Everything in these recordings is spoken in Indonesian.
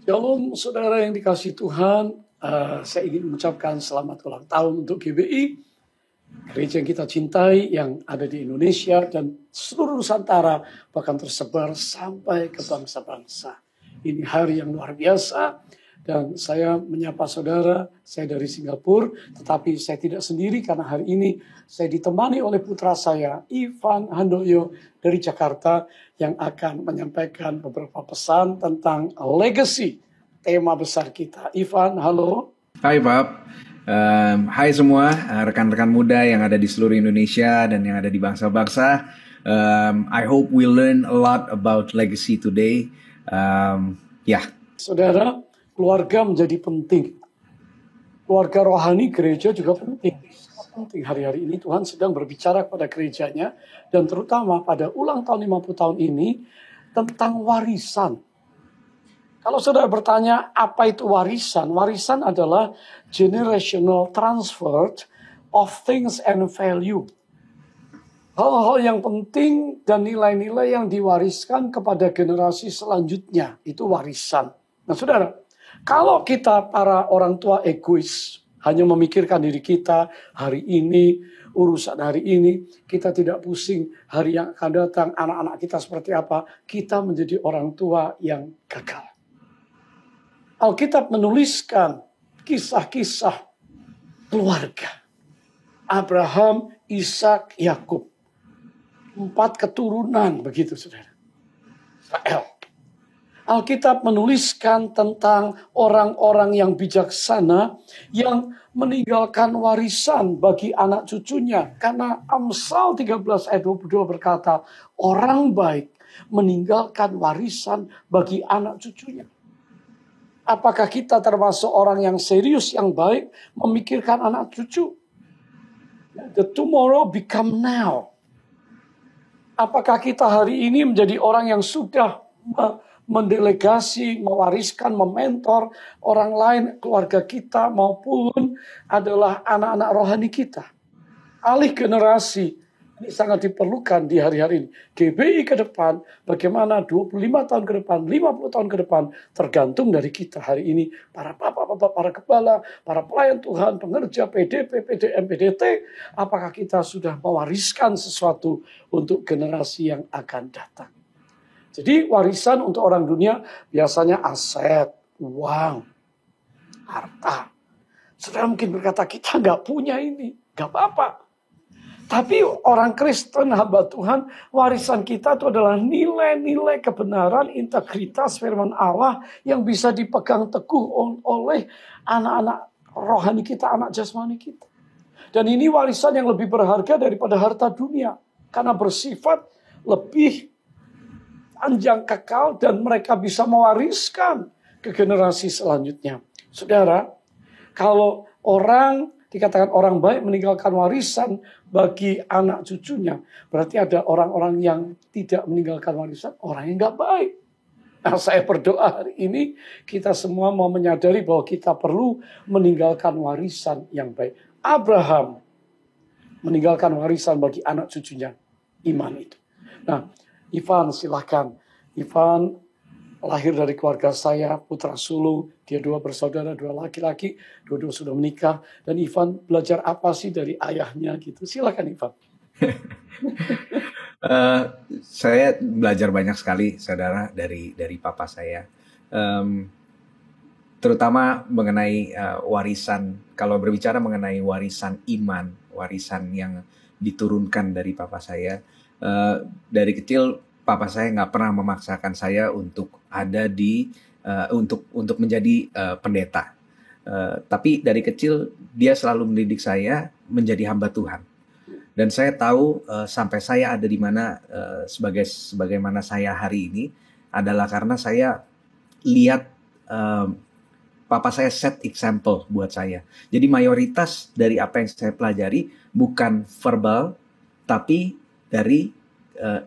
Shalom saudara yang dikasihi Tuhan, saya ingin mengucapkan selamat ulang tahun untuk GBI, gereja yang kita cintai yang ada di Indonesia dan seluruh Nusantara, bahkan tersebar sampai ke bangsa-bangsa. Ini hari yang luar biasa dan saya menyapa saudara, saya dari Singapura, tetapi saya tidak sendiri karena hari ini saya ditemani oleh putra saya, Ivan Handoyo dari Jakarta, yang akan menyampaikan beberapa pesan tentang legacy, tema besar kita. Ivan, halo. Hai Pak, hai semua rekan-rekan muda yang ada di seluruh Indonesia dan yang ada di bangsa-bangsa. I hope we learn a lot about legacy today. Saudara, keluarga menjadi penting. Keluarga rohani gereja juga penting. Hari-hari ini Tuhan sedang berbicara kepada gerejanya dan terutama pada ulang tahun 50 tahun ini tentang warisan. Kalau saudara bertanya apa itu warisan? Warisan adalah generational transfer of things and value. Hal-hal yang penting dan nilai-nilai yang diwariskan kepada generasi selanjutnya, itu warisan. Nah saudara, kalau kita para orang tua egois, hanya memikirkan diri kita hari ini, urusan hari ini, kita tidak pusing hari yang akan datang, anak-anak kita seperti apa, kita menjadi orang tua yang gagal. Alkitab menuliskan kisah-kisah keluarga. Abraham, Ishak, Yakub. 4 keturunan begitu saudara. Israel. Alkitab menuliskan tentang orang-orang yang bijaksana yang meninggalkan warisan bagi anak cucunya. Karena Amsal 13 ayat 22 berkata, orang baik meninggalkan warisan bagi anak cucunya. Apakah kita termasuk orang yang serius, yang baik, memikirkan anak cucu? The tomorrow become now. Apakah kita hari ini menjadi orang yang sudah mendelegasi, mewariskan, mementor orang lain, keluarga kita maupun adalah anak-anak rohani kita. Alih generasi ini sangat diperlukan di hari-hari ini. GBI ke depan, bagaimana 25 tahun ke depan, 50 tahun ke depan, tergantung dari kita hari ini. Para bapak-bapak, para kepala, para pelayan Tuhan, pengerja, PDP, PDM, PDT. Apakah kita sudah mewariskan sesuatu untuk generasi yang akan datang? Jadi warisan untuk orang dunia biasanya aset, uang, harta. Saudara mungkin berkata kita nggak punya ini, nggak apa-apa. Tapi orang Kristen, hamba Tuhan, warisan kita itu adalah nilai-nilai kebenaran, integritas firman Allah yang bisa dipegang teguh oleh anak-anak rohani kita, anak jasmani kita. Dan ini warisan yang lebih berharga daripada harta dunia. Karena bersifat lebih panjang kekal dan mereka bisa mewariskan ke generasi selanjutnya. Saudara, kalau dikatakan orang baik meninggalkan warisan bagi anak cucunya, berarti ada orang-orang yang tidak meninggalkan warisan, orang yang nggak baik. Nah, saya berdoa hari ini kita semua mau menyadari bahwa kita perlu meninggalkan warisan yang baik. Abraham meninggalkan warisan bagi anak cucunya, iman itu. Nah, Ivan silahkan. Ivan lahir dari keluarga saya, putra sulung. Dia 2 bersaudara, 2 laki-laki. 2 sudah menikah. Dan Ivan belajar apa sih dari ayahnya gitu. Silakan Ivan. Saya belajar banyak sekali, saudara, dari papa saya. Terutama mengenai warisan. Kalau berbicara mengenai warisan iman, warisan yang diturunkan dari papa saya. Dari kecil papa saya nggak pernah memaksakan saya untuk ada untuk menjadi pendeta. Tapi dari kecil dia selalu mendidik saya menjadi hamba Tuhan. Dan saya tahu sampai saya ada di mana sebagaimana saya hari ini adalah karena saya lihat papa saya set example buat saya. Jadi mayoritas dari apa yang saya pelajari bukan verbal, tapi dari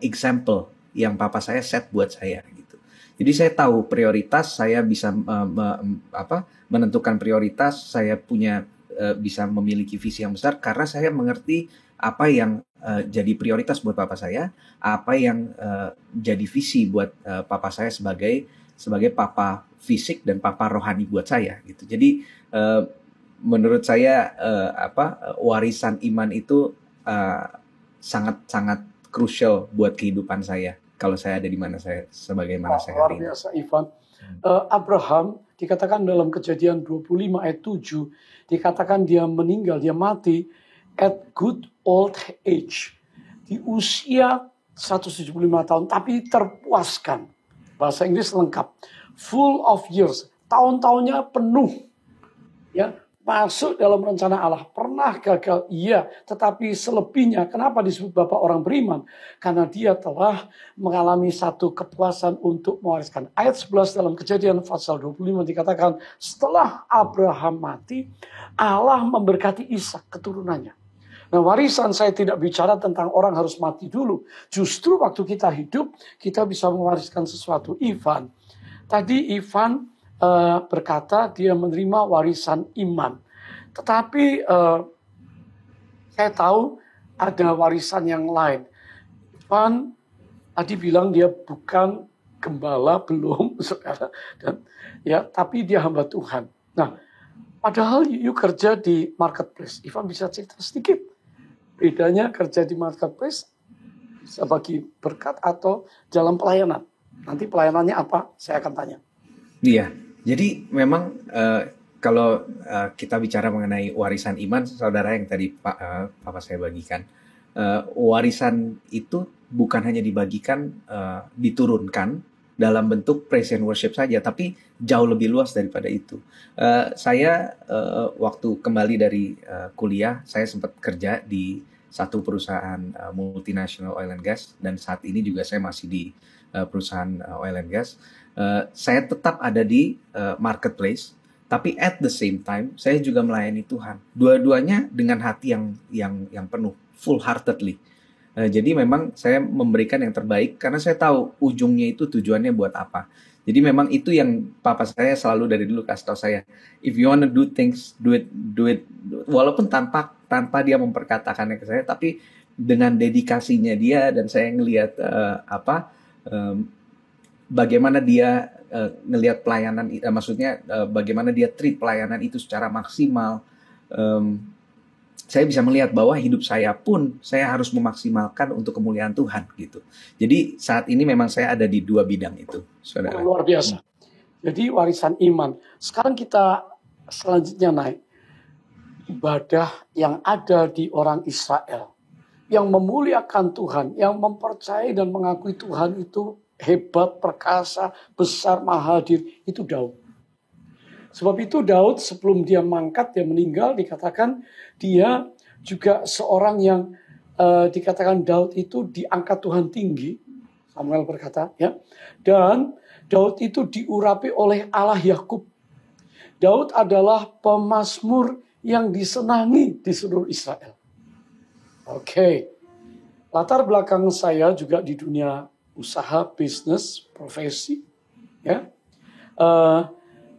example yang papa saya set buat saya gitu. Jadi saya tahu prioritas, saya bisa menentukan prioritas, saya bisa memiliki visi yang besar karena saya mengerti apa yang jadi prioritas buat papa saya, apa yang jadi visi buat papa saya sebagai sebagai papa fisik dan papa rohani buat saya gitu. Jadi menurut saya warisan iman itu sangat-sangat krusial buat kehidupan saya kalau saya ada di mana saya sebagaimana saya Luar hari ini. biasa, Ivan. Abraham dikatakan dalam Kejadian 25 ayat 7, dikatakan dia meninggal, dia mati at good old age, di usia 175 tahun, tapi terpuaskan. Bahasa Inggris lengkap, full of years, tahun-tahunnya penuh, ya, masuk dalam rencana Allah. Pernah gagal, iya, tetapi selebihnya, kenapa disebut Bapak orang beriman? Karena dia telah mengalami satu kepuasan untuk mewariskan. Ayat 11 dalam Kejadian pasal 25 dikatakan, setelah Abraham mati, Allah memberkati Ishak keturunannya. Nah, warisan saya tidak bicara tentang orang harus mati dulu. Justru waktu kita hidup, kita bisa mewariskan sesuatu. Ivan, tadi Ivan berkata dia menerima warisan iman. Tetapi saya tahu ada warisan yang lain. Ivan tadi bilang dia bukan gembala, belum, saudara. Dan, ya, tapi dia hamba Tuhan. Nah, padahal you kerja di marketplace. Ivan bisa cerita sedikit. Bedanya kerja di marketplace bisa bagi berkat atau jalan pelayanan. Nanti pelayanannya apa, saya akan tanya. Iya, jadi memang kalau kita bicara mengenai warisan iman, saudara yang tadi Papa saya bagikan, warisan itu bukan hanya dibagikan, diturunkan dalam bentuk praise and worship saja, tapi jauh lebih luas daripada itu. Saya waktu kembali dari kuliah, saya sempat kerja di satu perusahaan multinational oil and gas, dan saat ini juga saya masih di perusahaan oil and gas. Saya tetap ada di marketplace, tapi at the same time saya juga melayani Tuhan. Dua-duanya dengan hati yang penuh, full heartedly. Jadi memang saya memberikan yang terbaik karena saya tahu ujungnya itu tujuannya buat apa. Jadi memang itu yang papa saya selalu dari dulu kasih tahu saya. If you wanna do things, do it. Walaupun tanpa dia memperkatakannya ke saya, tapi dengan dedikasinya dia, dan saya ngelihat bagaimana dia ngelihat pelayanan, maksudnya bagaimana dia treat pelayanan itu secara maksimal. Saya bisa melihat bahwa hidup saya pun saya harus memaksimalkan untuk kemuliaan Tuhan gitu. Jadi saat ini memang saya ada di dua bidang itu, saudara. Luar biasa. Jadi warisan iman. Sekarang kita selanjutnya naik. Ibadah yang ada di orang Israel, yang memuliakan Tuhan, yang mempercayai dan mengakui Tuhan itu hebat, perkasa, besar, mahadir, itu Daud. Sebab itu Daud sebelum dia mangkat, dia meninggal, dikatakan dia juga seorang yang dikatakan Daud itu diangkat Tuhan tinggi. Samuel berkata, ya. Dan Daud itu diurapi oleh Allah Yakub. Daud adalah pemazmur yang disenangi di seluruh Israel. Oke. Latar belakang saya juga di dunia usaha, bisnis, profesi, ya.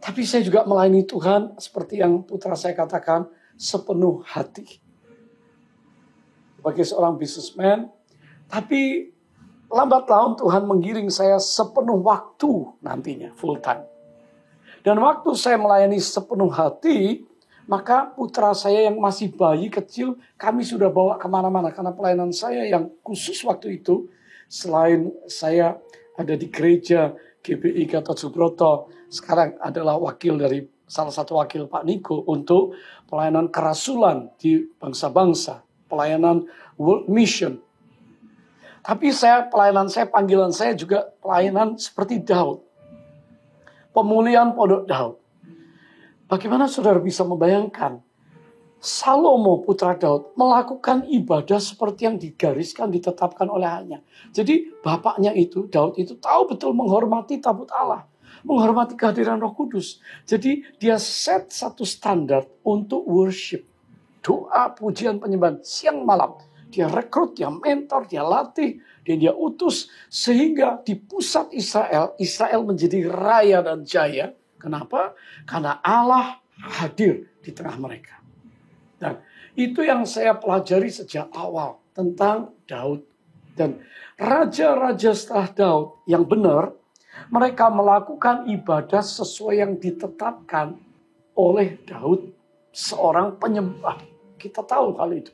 Tapi saya juga melayani Tuhan seperti yang putra saya katakan, sepenuh hati. Sebagai seorang businessman, tapi lambat laun Tuhan menggiring saya sepenuh waktu nantinya, full time. Dan waktu saya melayani sepenuh hati, maka putra saya yang masih bayi kecil, kami sudah bawa kemana-mana. Karena pelayanan saya yang khusus waktu itu, selain saya ada di gereja GBI Gatot Subroto, sekarang adalah wakil dari salah satu wakil Pak Niko untuk pelayanan kerasulan di bangsa-bangsa, pelayanan World Mission. Tapi panggilan saya juga pelayanan seperti Daud. Pemulihan Pondok Daud. Bagaimana saudara bisa membayangkan Salomo putra Daud melakukan ibadah seperti yang digariskan, ditetapkan oleh ayahnya. Jadi bapaknya itu, Daud itu tahu betul menghormati tabut Allah. Menghormati kehadiran Roh Kudus. Jadi dia set satu standar untuk worship. Doa, pujian, penyembahan siang malam. Dia rekrut, dia mentor, dia latih, dan dia utus. Sehingga di pusat Israel menjadi raya dan jaya. Kenapa? Karena Allah hadir di tengah mereka. Dan itu yang saya pelajari sejak awal tentang Daud. Dan raja-raja setelah Daud yang benar, Mereka melakukan ibadah sesuai yang ditetapkan oleh Daud, seorang penyembah. Kita tahu hal itu.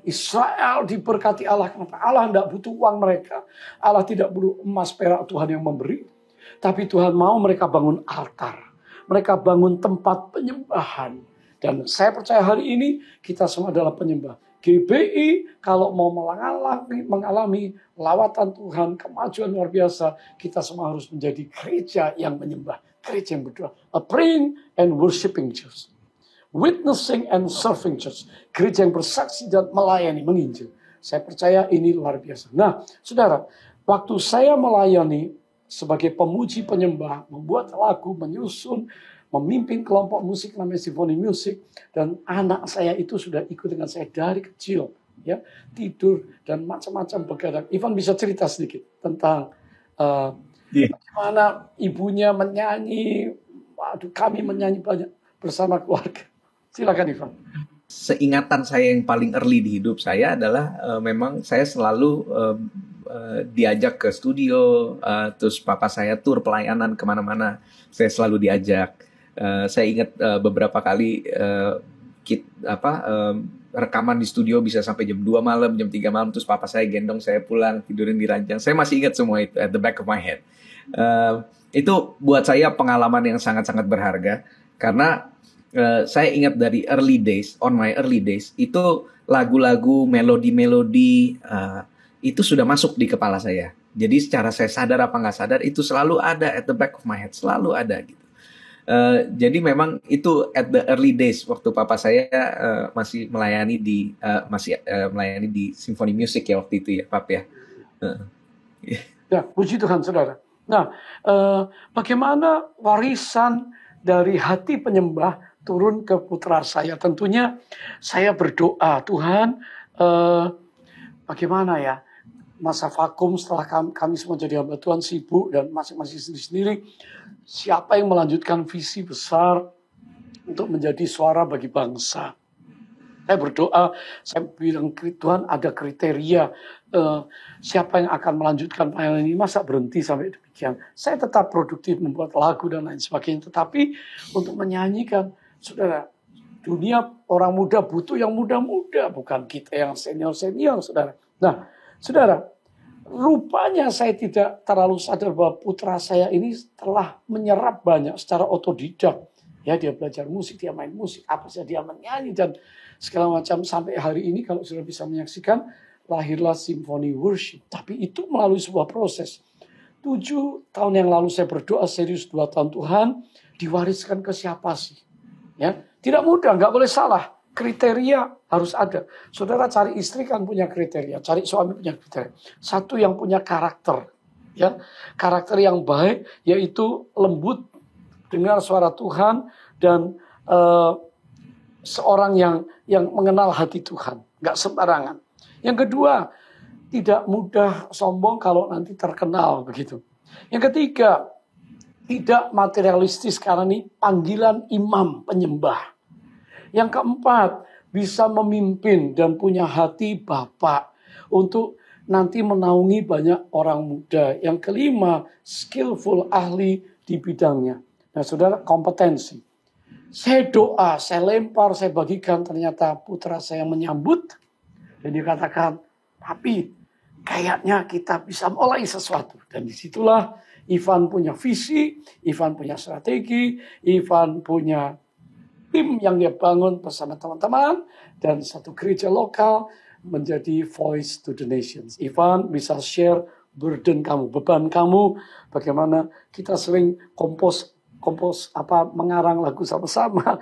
Israel diberkati Allah. Kenapa? Allah tidak butuh uang mereka. Allah tidak butuh emas perak, Tuhan yang memberi. Tapi Tuhan mau mereka bangun altar. Mereka bangun tempat penyembahan. Dan saya percaya hari ini kita semua adalah penyembah. GBI kalau mau mengalami lawatan Tuhan, kemajuan luar biasa, kita semua harus menjadi gereja yang menyembah. Gereja yang berdoa. A praying and worshiping church. Witnessing and serving church. Gereja yang bersaksi dan melayani, menginjil. Saya percaya ini luar biasa. Nah, saudara, waktu saya melayani sebagai pemuji penyembah, membuat lagu, menyusun, memimpin kelompok musik namanya Symphony Music, dan anak saya itu sudah ikut dengan saya dari kecil, ya, tidur dan macam-macam begadang. Ivan bisa cerita sedikit tentang bagaimana ibunya menyanyi, waduh, kami menyanyi banyak bersama keluarga. Silakan Ivan. Seingatan saya yang paling early di hidup saya adalah memang saya selalu diajak ke studio, terus papa saya tur pelayanan kemana-mana, saya selalu diajak. Saya ingat beberapa kali rekaman di studio bisa sampai jam 2 malam, jam 3 malam, terus papa saya gendong saya pulang, tidurin di ranjang. Saya masih ingat semua itu at the back of my head. Itu buat saya pengalaman yang sangat-sangat berharga, karena saya ingat dari early days, on my early days, itu lagu-lagu, melodi-melodi, itu sudah masuk di kepala saya. Jadi secara saya sadar apa nggak sadar, itu selalu ada at the back of my head, selalu ada gitu. Jadi memang itu at the early days waktu papa saya masih melayani di Symphony Music ya waktu itu ya, Pap ya. Ya, puji Tuhan, saudara. Nah, bagaimana warisan dari hati penyembah turun ke putra saya? Tentunya saya berdoa, Tuhan, bagaimana ya masa vakum setelah kami semua jadi hamba Tuhan, sibuk dan masing-masing sendiri-sendiri. Siapa yang melanjutkan visi besar untuk menjadi suara bagi bangsa? Saya berdoa, saya bilang, Tuhan ada kriteria siapa yang akan melanjutkan pelayanan ini, masa berhenti sampai demikian. Saya tetap produktif membuat lagu dan lain sebagainya, tetapi untuk menyanyikan, saudara, dunia orang muda butuh yang muda-muda, bukan kita yang senior-senior, saudara. Nah, saudara, rupanya saya tidak terlalu sadar bahwa putra saya ini telah menyerap banyak secara otodidak. Ya, dia belajar musik, dia main musik, apa saja dia menyanyi dan segala macam. Sampai hari ini kalau sudah bisa menyaksikan, lahirlah Symphony Worship. Tapi itu melalui sebuah proses. 7 tahun yang lalu saya berdoa serius, 2 tahun, Tuhan, diwariskan ke siapa sih? Ya, tidak mudah, nggak boleh salah. Kriteria harus ada. Saudara cari istri kan punya kriteria, cari suami punya kriteria. Satu yang punya karakter, ya, karakter yang baik, yaitu lembut, dengar suara Tuhan, dan seorang yang mengenal hati Tuhan, nggak sembarangan. Yang kedua, tidak mudah sombong kalau nanti terkenal begitu. Yang ketiga, tidak materialistis karena ini panggilan imam penyembah. Yang keempat, bisa memimpin dan punya hati bapak untuk nanti menaungi banyak orang muda. Yang kelima, skillful, ahli di bidangnya. Nah, saudara, kompetensi. Saya doa, saya lempar, saya bagikan, ternyata putra saya menyambut. Dan dia katakan, tapi kayaknya kita bisa mulai sesuatu. Dan disitulah Ivan punya visi, Ivan punya strategi, Ivan punya tim yang dia bangun bersama teman-teman dan satu gereja lokal menjadi voice to the nations. Ivan bisa share burden kamu, beban kamu, bagaimana kita sering kompos mengarang lagu sama-sama.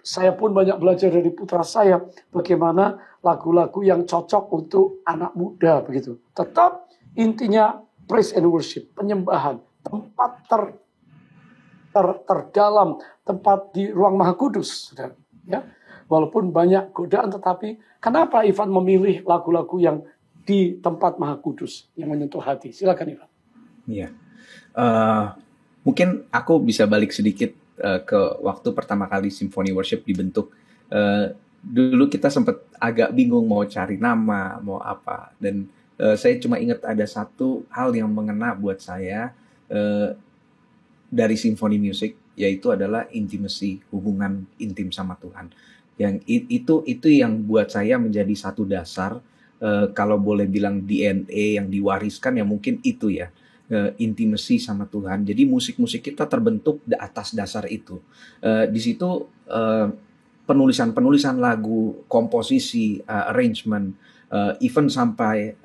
Saya pun banyak belajar dari putra saya bagaimana lagu-lagu yang cocok untuk anak muda begitu. Tetap intinya praise and worship, penyembahan, tempat terdalam, tempat di ruang Maha Kudus, saudara. Ya, walaupun banyak godaan, tetapi kenapa Ivan memilih lagu-lagu yang di tempat Maha Kudus yang menyentuh hati? Silakan Ivan. Iya, mungkin aku bisa balik sedikit ke waktu pertama kali Symphony Worship dibentuk. Dulu kita sempat agak bingung mau cari nama, mau apa, dan saya cuma ingat ada satu hal yang mengena buat saya. eh, dari symphony music, yaitu adalah intimacy, hubungan intim sama Tuhan. Yang itu yang buat saya menjadi satu dasar, kalau boleh bilang DNA yang diwariskan ya mungkin itu ya, intimacy sama Tuhan. Jadi musik-musik kita terbentuk di atas dasar itu. Di situ penulisan lagu, komposisi, arrangement, even sampai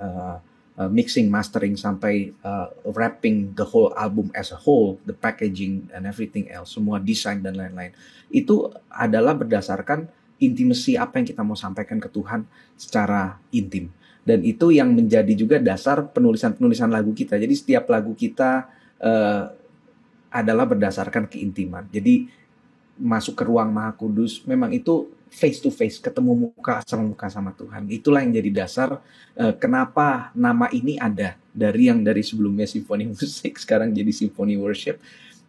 mixing, mastering, sampai wrapping the whole album as a whole, the packaging and everything else, semua desain dan lain-lain. Itu adalah berdasarkan intimacy apa yang kita mau sampaikan ke Tuhan secara intim. Dan itu yang menjadi juga dasar penulisan lagu kita. Jadi setiap lagu kita adalah berdasarkan keintiman. Jadi masuk ke ruang Maha Kudus, memang itu face to face, ketemu muka sama Tuhan. Itulah yang jadi dasar kenapa nama ini ada dari sebelumnya symphony music sekarang jadi symphony worship.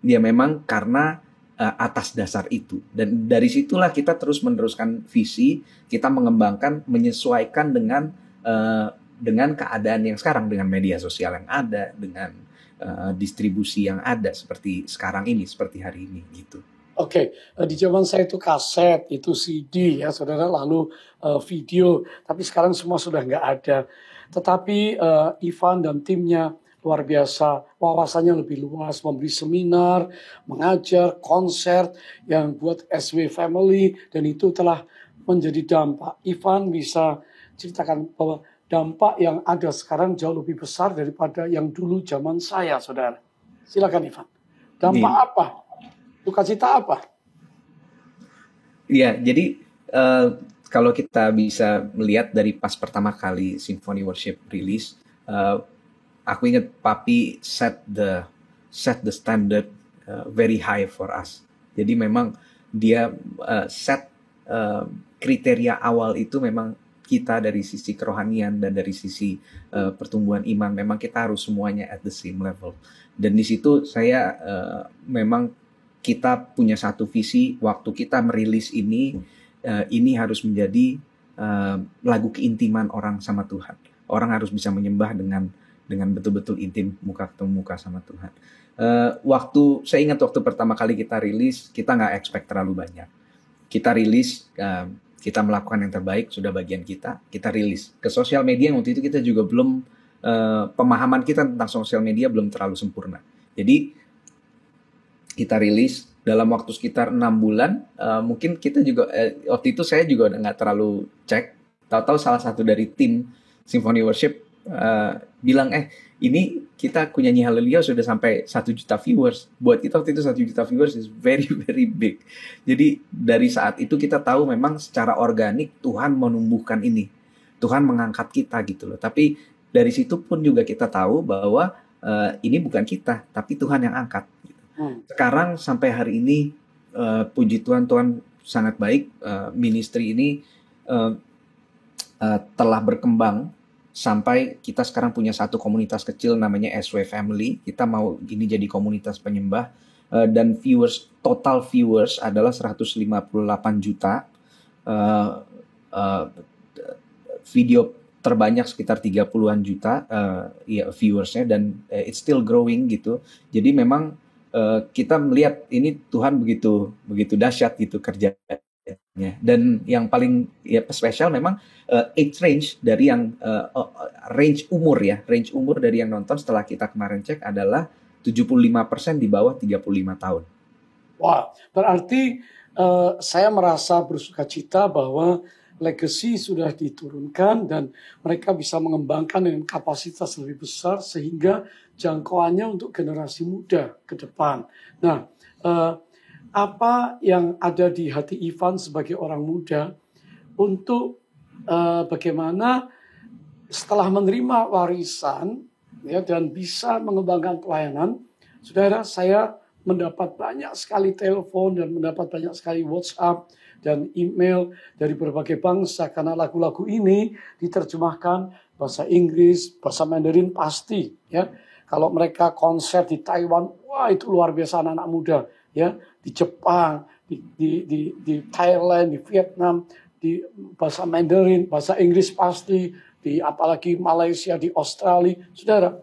Dia memang karena atas dasar itu, dan dari situlah kita terus meneruskan visi, kita mengembangkan, menyesuaikan dengan keadaan yang sekarang, dengan media sosial yang ada, dengan distribusi yang ada seperti sekarang ini, seperti hari ini gitu. Oke, di zaman saya itu kaset, itu CD ya saudara, lalu video, tapi sekarang semua sudah nggak ada. Tetapi Ivan dan timnya luar biasa, wawasannya lebih luas, memberi seminar, mengajar, konser yang buat SW Family, dan itu telah menjadi dampak. Ivan bisa ceritakan bahwa dampak yang ada sekarang jauh lebih besar daripada yang dulu zaman saya, saudara. Silakan Ivan. Dampak apa? Sukacita apa? Iya, jadi kalau kita bisa melihat dari pas pertama kali Symphony Worship rilis, aku ingat Papi set the standard very high for us. Jadi memang dia set kriteria awal itu memang kita dari sisi kerohanian dan dari sisi pertumbuhan iman, memang kita harus semuanya at the same level. Dan di situ saya memang kita punya satu visi, waktu kita merilis ini harus menjadi lagu keintiman orang sama Tuhan. Orang harus bisa menyembah dengan betul-betul intim, muka ketemu muka sama Tuhan. Saya ingat waktu pertama kali kita rilis, kita nggak expect terlalu banyak. Kita rilis, kita melakukan yang terbaik, sudah bagian kita rilis. Ke sosial media waktu itu kita juga belum, pemahaman kita tentang sosial media belum terlalu sempurna. Jadi kita rilis dalam waktu sekitar 6 bulan, mungkin kita juga, waktu itu saya juga udah nggak terlalu cek, tahu-tahu salah satu dari tim Symphony Worship bilang, ini kita Ku Nyanyi Haleluya sudah sampai 1 juta viewers. Buat kita waktu itu 1 juta viewers is very very big. Jadi dari saat itu kita tahu memang secara organik Tuhan menumbuhkan ini, Tuhan mengangkat kita gitu loh. Tapi dari situ pun juga kita tahu bahwa ini bukan kita, tapi Tuhan yang angkat. Sekarang sampai hari ini, puji Tuhan, Tuhan sangat baik. Ministry ini telah berkembang sampai kita sekarang punya satu komunitas kecil namanya SW Family. Kita mau ini jadi komunitas penyembah, dan total viewers adalah 158 juta. Video terbanyak sekitar 30-an juta viewersnya, dan it's still growing gitu. Jadi memang kita melihat ini Tuhan begitu dahsyat gitu kerjanya. Dan yang paling spesial memang age range dari yang range umur dari yang nonton setelah kita kemarin cek adalah 75% di bawah 35 tahun. Wah, berarti saya merasa bersukacita bahwa legacy sudah diturunkan dan mereka bisa mengembangkan dengan kapasitas lebih besar sehingga jangkauannya untuk generasi muda ke depan. Nah, apa yang ada di hati Ivan sebagai orang muda untuk bagaimana setelah menerima warisan ya, dan bisa mengembangkan pelayanan, saudara, saya mendapat banyak sekali telepon dan mendapat banyak sekali WhatsApp dan email dari berbagai bangsa karena lagu-lagu ini diterjemahkan bahasa Inggris, bahasa Mandarin pasti ya. Kalau mereka konser di Taiwan, wah itu luar biasa anak-anak muda ya, di Jepang, di Thailand, di Vietnam, di bahasa Mandarin, bahasa Inggris pasti, di apalagi Malaysia, di Australia, saudara.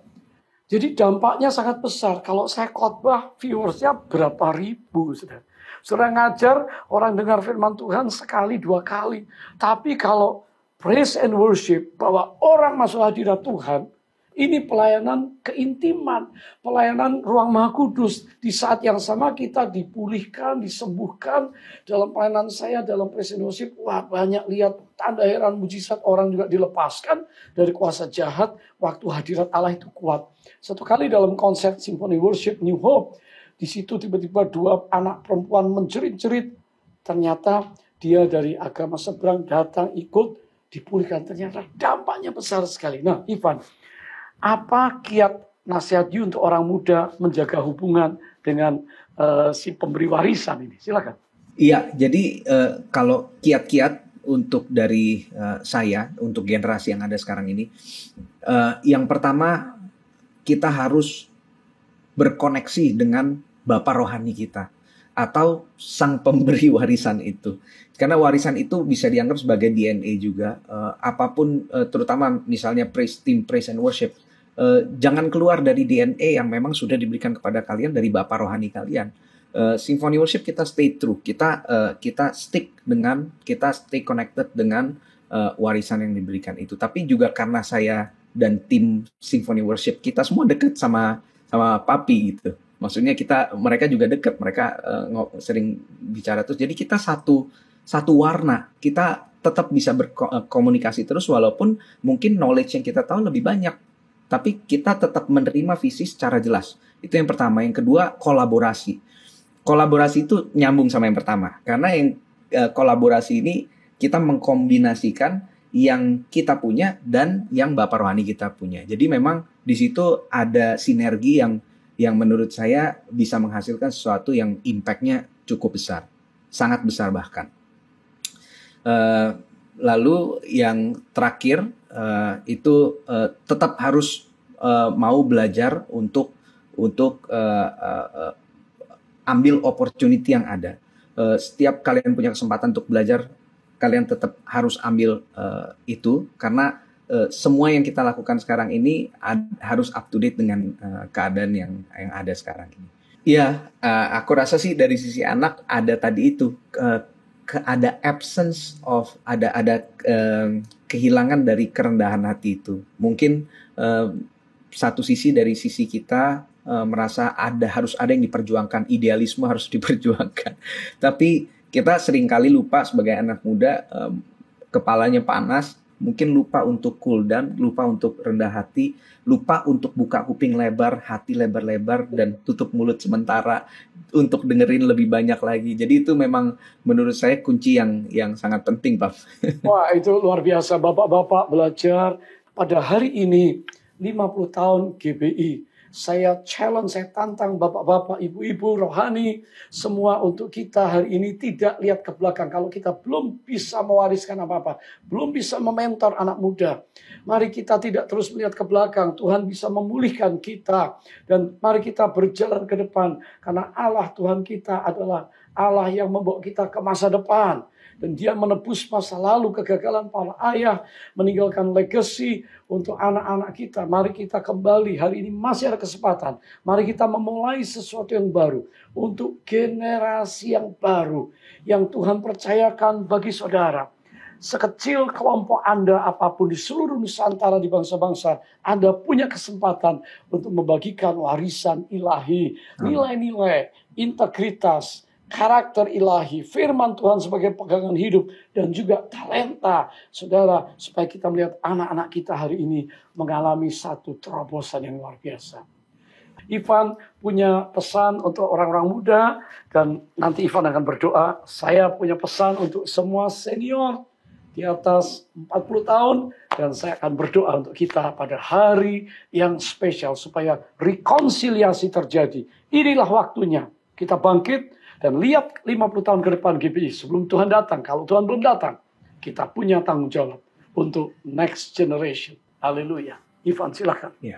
Jadi dampaknya sangat besar. Kalau saya khotbah, viewersnya berapa ribu. Saudara ngajar, orang dengar firman Tuhan sekali, dua kali. Tapi kalau praise and worship, bahwa orang masuk hadirat Tuhan, ini pelayanan keintiman, pelayanan ruang Maha Kudus. Di saat yang sama kita dipulihkan, disembuhkan. Dalam pelayanan saya, dalam praise and worship, wah banyak lihat tanda heran mujizat, orang juga dilepaskan dari kuasa jahat. Waktu hadirat Allah itu kuat. Satu kali dalam konser Symphony Worship New Hope, di situ tiba-tiba dua anak perempuan menjerit-jerit. Ternyata dia dari agama seberang datang ikut dipulihkan. Ternyata dampaknya besar sekali. Nah, Ivan, apa kiat nasihat you untuk orang muda menjaga hubungan dengan si pemberi warisan ini? Silakan. Iya, jadi kalau kiat-kiat untuk dari saya, untuk generasi yang ada sekarang ini, yang pertama kita harus berkoneksi dengan Bapa rohani kita atau sang pemberi warisan itu. Karena warisan itu bisa dianggap sebagai DNA juga. Apapun, terutama misalnya team praise and worship, jangan keluar dari DNA yang memang sudah diberikan kepada kalian dari Bapa rohani kalian. Symphony worship kita stay true, kita stay connected dengan warisan yang diberikan itu. Tapi juga karena saya dan tim Symphony worship kita semua dekat sama Papi gitu. Maksudnya mereka juga dekat, mereka sering bicara terus. Jadi kita satu warna, kita tetap bisa berkomunikasi terus walaupun mungkin knowledge yang kita tahu lebih banyak, tapi kita tetap menerima visi secara jelas. Itu yang pertama. Yang kedua, kolaborasi. Kolaborasi itu nyambung sama yang pertama, karena yang kolaborasi ini kita mengkombinasikan yang kita punya dan yang Bapak rohani kita punya. Jadi memang di situ ada sinergi yang menurut saya bisa menghasilkan sesuatu yang impact-nya cukup besar, sangat besar bahkan. Lalu yang terakhir itu tetap harus mau belajar untuk ambil opportunity yang ada. Setiap kalian punya kesempatan untuk belajar, kalian tetap harus ambil itu, karena semua yang kita lakukan sekarang ini harus up to date dengan keadaan yang ada sekarang ini. Iya, aku rasa sih dari sisi anak ada tadi itu, ada absence of, ada kehilangan dari kerendahan hati itu. Mungkin satu sisi dari sisi kita merasa harus ada yang diperjuangkan, idealisme harus diperjuangkan. Tapi kita seringkali lupa sebagai anak muda, kepalanya panas, mungkin lupa untuk cool down, lupa untuk rendah hati, lupa untuk buka kuping lebar, hati lebar-lebar, dan tutup mulut sementara untuk dengerin lebih banyak lagi. Jadi itu memang menurut saya kunci yang sangat penting, Pak. Wah, itu luar biasa. Bapak-bapak belajar pada hari ini 50 tahun GBI. Saya challenge, saya tantang bapak-bapak, ibu-ibu, rohani, semua untuk kita hari ini tidak lihat ke belakang. Kalau kita belum bisa mewariskan apa-apa, belum bisa mementor anak muda, mari kita tidak terus melihat ke belakang. Tuhan bisa memulihkan kita. Dan mari kita berjalan ke depan. Karena Allah Tuhan kita adalah Allah yang membawa kita ke masa depan. Dan dia menebus masa lalu, kegagalan para ayah, meninggalkan legacy untuk anak-anak kita. Mari kita kembali, hari ini masih ada kesempatan. Mari kita memulai sesuatu yang baru, untuk generasi yang baru, yang Tuhan percayakan bagi saudara. Sekecil kelompok Anda apapun di seluruh Nusantara, di bangsa-bangsa, Anda punya kesempatan untuk membagikan warisan ilahi, nilai-nilai, integritas, karakter ilahi, firman Tuhan sebagai pegangan hidup, dan juga talenta saudara, supaya kita melihat anak-anak kita hari ini mengalami satu terobosan yang luar biasa. Ivan punya pesan untuk orang-orang muda, dan nanti Ivan akan berdoa. Saya punya pesan untuk semua senior di atas 40 tahun, dan saya akan berdoa untuk kita pada hari yang spesial supaya rekonsiliasi terjadi. Inilah waktunya kita bangkit dan lihat 50 tahun ke depan GBI sebelum Tuhan datang. Kalau Tuhan belum datang, kita punya tanggung jawab untuk next generation. Haleluya. Ivan, silakan. Ya.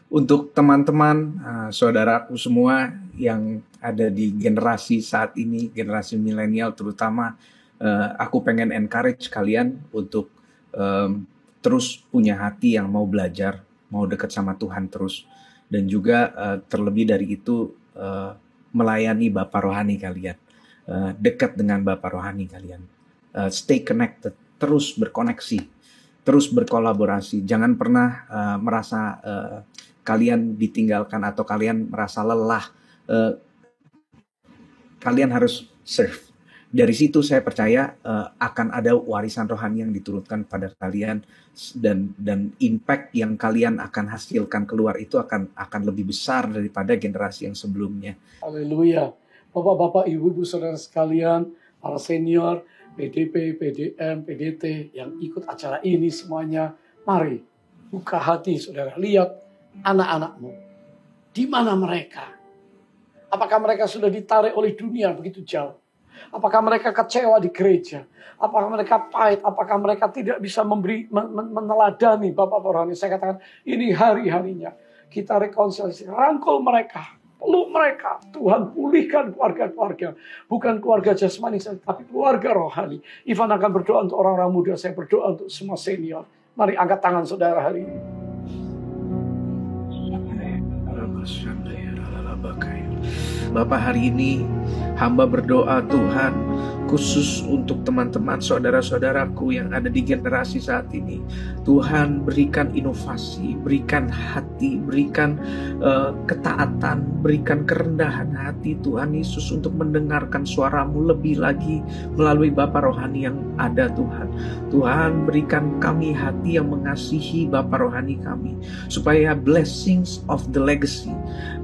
Untuk teman-teman, saudaraku semua yang ada di generasi saat ini, generasi milenial terutama, aku pengen encourage kalian untuk terus punya hati yang mau belajar, mau dekat sama Tuhan terus. dan juga terlebih dari itu melayani Bapak rohani kalian, dekat dengan Bapak rohani kalian, stay connected, terus berkoneksi, terus berkolaborasi. Jangan pernah merasa kalian ditinggalkan atau kalian merasa lelah. Kalian harus serve. Dari situ saya percaya akan ada warisan rohani yang diturunkan pada kalian, dan impact yang kalian akan hasilkan keluar itu akan lebih besar daripada generasi yang sebelumnya. Haleluya. Bapak-bapak, ibu-ibu, saudara sekalian, para senior, PDP, PDM, PDT yang ikut acara ini semuanya, mari buka hati saudara, lihat anak-anakmu. Di mana mereka? Apakah mereka sudah ditarik oleh dunia begitu jauh? Apakah mereka kecewa di gereja? Apakah mereka pahit? Apakah mereka tidak bisa meneladani Bapak rohani? Saya katakan ini hari-harinya kita rekonsiliasi, rangkul mereka, peluk mereka. Tuhan pulihkan keluarga-keluarga, bukan keluarga jasmani saja, tapi keluarga rohani. Ivan akan berdoa untuk orang-orang muda, saya berdoa untuk semua senior. Mari angkat tangan saudara hari ini. Bapak, hari ini hamba berdoa Tuhan, khusus untuk teman-teman saudara-saudaraku yang ada di generasi saat ini. Tuhan, berikan inovasi, berikan hati, berikan ketaatan, berikan kerendahan hati Tuhan Yesus untuk mendengarkan suaramu lebih lagi melalui Bapa rohani yang ada Tuhan. Tuhan, berikan kami hati yang mengasihi Bapa rohani kami, supaya blessings of the legacy,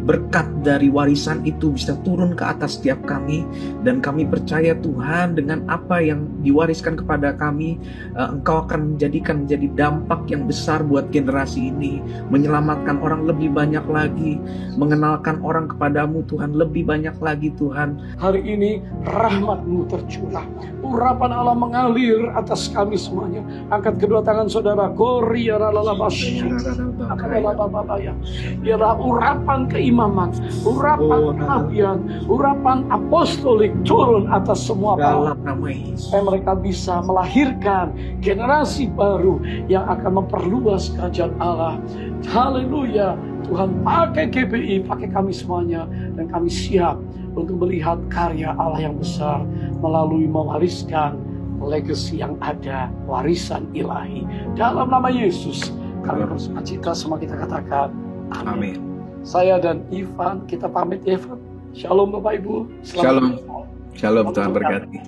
berkat dari warisan itu bisa turun ke atas setiap kami. Dan kami percaya Tuhan, dengan apa yang diwariskan kepada kami, Engkau akan menjadikan menjadi dampak yang besar buat generasi ini, menyelamatkan orang lebih banyak lagi, mengenalkan orang kepadamu Tuhan lebih banyak lagi Tuhan. Hari ini rahmat-Mu tercurah, urapan Allah mengalir atas kami semuanya. Angkat kedua tangan saudara, ialah urapan keimaman, urapan kenabian, urapan apostolik turun atas semua dalam nama Yesus. supaya mereka bisa melahirkan generasi baru yang akan memperluas kerajaan Allah. Haleluya. Tuhan, pakai GBI, pakai kami semuanya, dan kami siap untuk melihat karya Allah yang besar melalui mewariskan legacy yang ada, warisan ilahi. Dalam nama Yesus kami bersukacita, semua kita katakan amin. Saya dan Ivan, kita pamit ya Ivan. Shalom Bapak Ibu. Shalom. Shalom, Tuhan berkati.